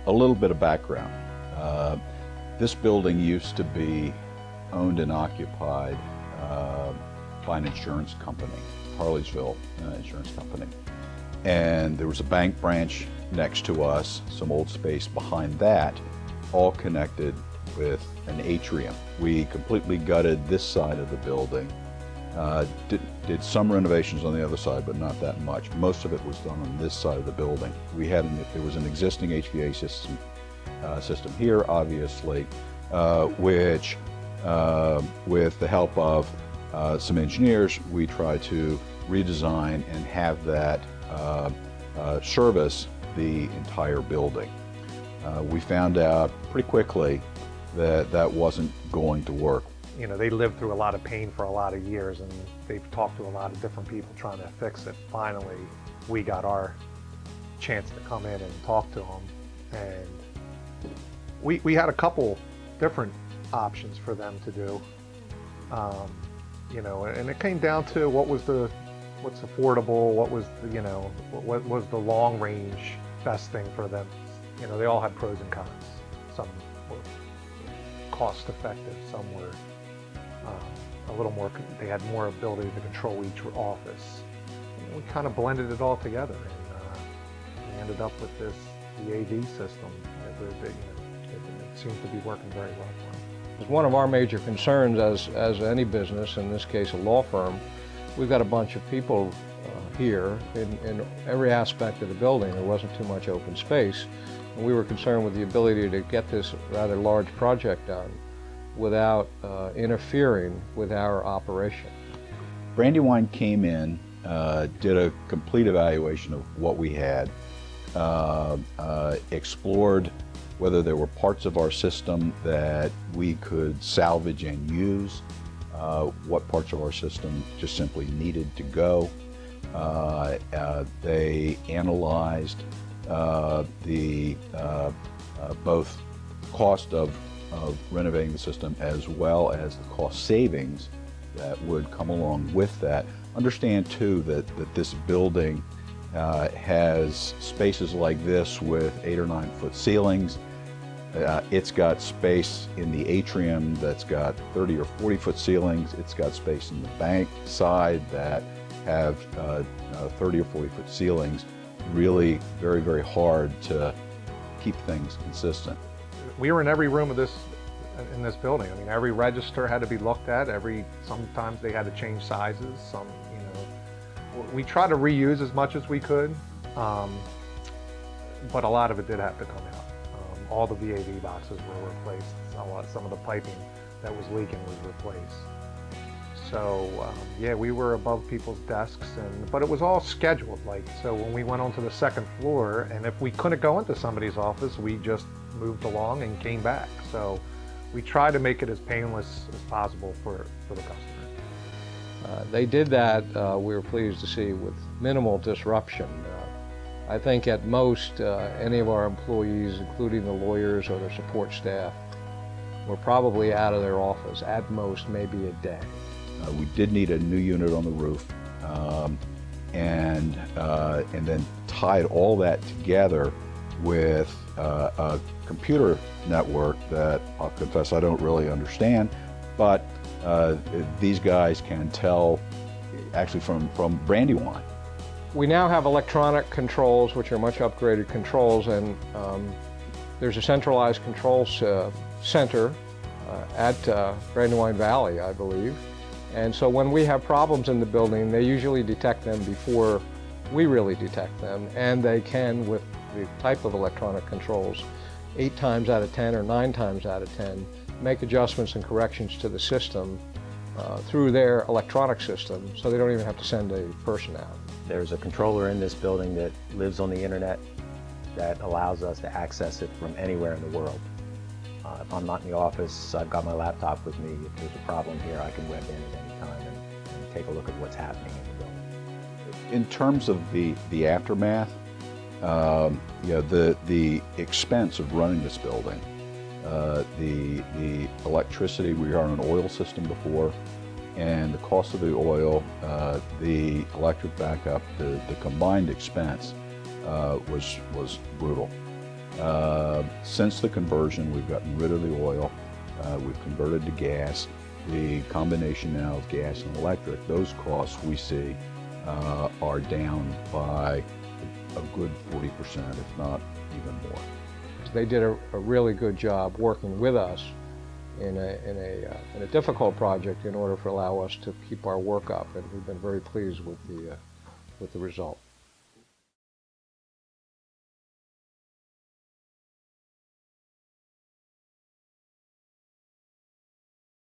A little bit of background. Uh, this building used to be owned and occupied by an insurance company, Harleysville Insurance Company. And there was a bank branch next to us, some old space behind that, all connected with an atrium. We completely gutted this side of the building. Did some renovations on the other side, but not that much. Most of it was done on this side of the building. There was an existing HVAC system here, obviously, which, with the help of some engineers, we tried to redesign and have that service the entire building. We found out pretty quickly that that wasn't going to work. You know, they lived through a lot of pain for a lot of years, and they've talked to a lot of different people trying to fix it. Finally, we got our chance to come in and talk to them, and we had a couple different options for them to do. You know, and it came down to what's affordable, what was the, you know, what was the long range best thing for them. You know, they all had pros and cons. Some were cost effective, some were a little more, they had more ability to control each office. And we kind of blended it all together, and we ended up with the AV system. It seems to be working very well for them. It's one of our major concerns as any business, in this case a law firm. We've got a bunch of people here in every aspect of the building. There wasn't too much open space, and we were concerned with the ability to get this rather large project done without interfering with our operation. Brandywine came in, did a complete evaluation of what we had, explored whether there were parts of our system that we could salvage and use, what parts of our system just simply needed to go. They analyzed the both cost of renovating the system as well as the cost savings that would come along with that. Understand too that this building has spaces like this with 8 or 9 foot ceilings. It's got space in the atrium that's got 30 or 40 foot ceilings. It's got space in the bank side that have 30 or 40 foot ceilings. Really very, very hard to keep things consistent. We were in every room of in this building. I mean, every register had to be looked at. Sometimes they had to change sizes. We try to reuse as much as we could, but a lot of it did have to come out. All the VAV boxes were replaced. Some of the piping that was leaking was replaced. So yeah, we were above people's desks, but it was all scheduled. So when we went onto the second floor, and if we couldn't go into somebody's office, we just moved along and came back. So we tried to make it as painless as possible for the customer. They did that, we were pleased to see, with minimal disruption. I think at most, any of our employees, including the lawyers or their support staff, were probably out of their office at most maybe a day. We did need a new unit on the roof, and then tied all that together with a computer network that I'll confess I don't really understand, but these guys can tell actually from Brandywine. We now have electronic controls, which are much upgraded controls, and there's a centralized controls center at Brandywine Valley, I believe. And so when we have problems in the building, they usually detect them before we really detect them, and they can, with the type of electronic controls, 8 times out of 10 or 9 times out of 10, make adjustments and corrections to the system through their electronic system, so they don't even have to send a person out. There's a controller in this building that lives on the internet that allows us to access it from anywhere in the world. If I'm not in the office, I've got my laptop with me. If there's a problem here, I can web in at any time and take a look at what's happening in the building. In terms of the aftermath, the expense of running this building, the electricity, we are on an oil system before, and the cost of the oil, the electric backup, the combined expense was brutal. Since the conversion, we've gotten rid of the oil. We've converted to gas. The combination now of gas and electric, those costs we see are down by a good 40%, if not even more. They did a really good job working with us in a difficult project in order to allow us to keep our work up, and we've been very pleased with the result.